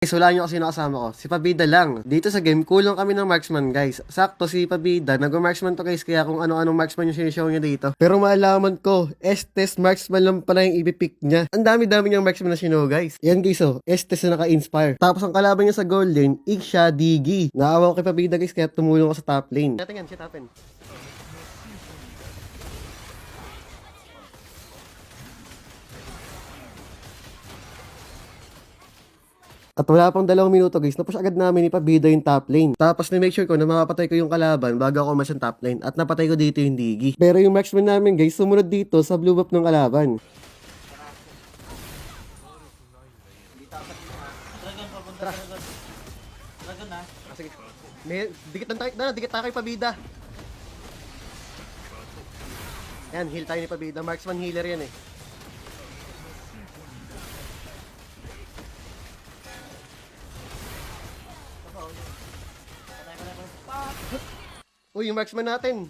Guys, wala nyo kasi nakasama ko. Si Pabida lang. Dito sa game, kulang kami ng marksman, guys. Sakto, si Pabida. Nag-marksman to, guys. Kaya kung ano-anong marksman yung sinishow niya dito. Pero maalaman ko, Estes marksman lang pala yung ibipick niya. Ang dami-dami niyang marksman na sinow, guys. Yan, guys, oh. Estes na naka-inspire. Tapos ang kalaban niya sa gold lane, Iksha, Digi. Naawa ko kay Pabida, guys, kaya tumulong ko sa top lane. Natin yan, shit happen. At wala pang 2 minuto, guys, napush agad namin ipabida yung top lane. Tapos na-make sure ko na mapapatay ko yung kalaban bago ako umalis ng top lane. At napatay ko dito yung Digi. Pero yung marksman namin, guys, sumunod dito sa blue buff ng kalaban. Dragon na. Sige. Dikit tayo kay Pabida. Yan, heal tayo ni Pabida. Marksman healer yan eh. Uy, yung marksman natin.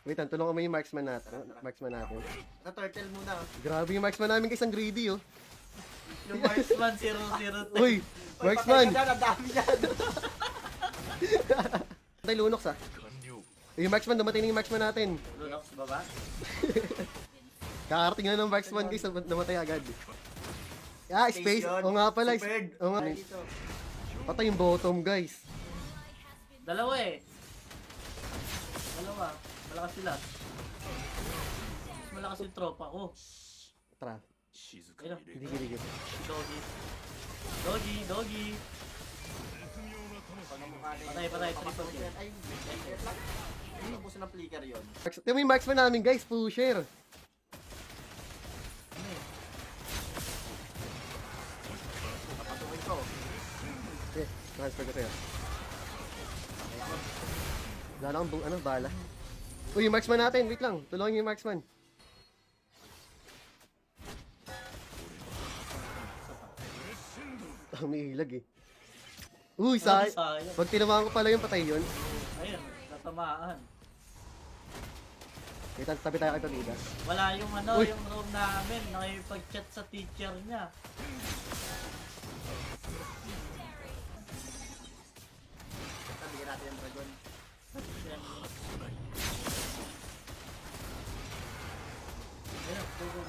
Wait, tulungan mo yung marksman natin. Na-turtle muna. Grabe yung marksman namin, guys, ang greedy oh. Yung marksman 0-0. Uy, marksman. Ang dami yan. Tay Lunox ah. Yung marksman, dumating na yung marksman natin. Lunox baba. Kakarating na ng marksman, guys, namatay agad. Ah, space. O nga pala. O nga. Patay yung bottom, guys. Dalawa eh. Dalawa. Malakas sila. Mas malakas yung tropa ko. Tara. Ayun. Digi. Doggy. Doggy. Patay. Triple kill. Ay, tapos ng flicker yun. Ito yung marksman namin, guys. Pusher. Papatukin ko. Okay, transfer ko sa'yo. Wala na akong bala. Uy, yung marksman natin. Wait lang. Tulungan niyo yung marksman. Umiilag eh. Uy, Sayang. Pag tinamaan ko pala yung patay yun. Ayun, natamaan. Wait, tabi tayo kay Pabida. Wala yung Uy. yung room namin. Nakipag-chat sa teacher niya. Bigyan natin yung dragon. Ayun, go.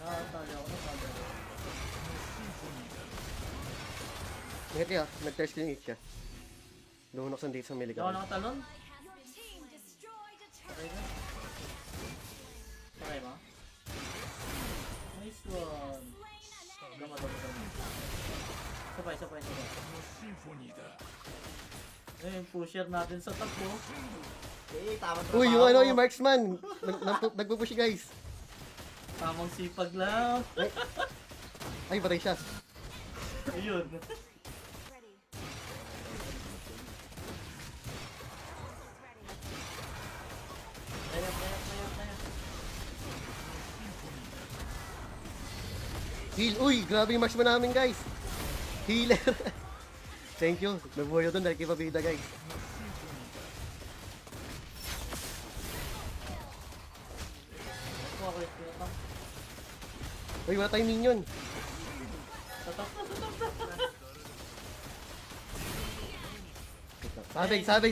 Nakatali ako. Ingat kayo, nag-test yung itcha. Lumunok sa date sa Hindi ako Miligan. nakatalon. Okay na. Okay mo? Nice one. Dama. Sabay. Ayun, pusher natin sa top mo. Eh, tama Uy, yung marksman. Nagpupush guys. Tamang sipag lang. Ay, patay siya. Ayun. Kaya. Heal. Uy, grabe yung marksman namin guys. Healer. Thank you. Nabuhay doon dahil kay Pabida guys. Ako yung pinatang. Uy, wala tayong minion. Tatak na.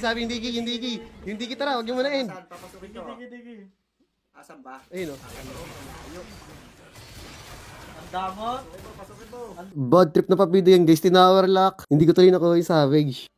Sabi, yung digi tara, huwag yung muna end. Saan papasukin ko? Digi. Asan ba? Ayun o. Ang damot. Pasukin mo. Bad trip na Pabida yan guys, tinower lock. Hindi ko tuloy nakuha yung Savage.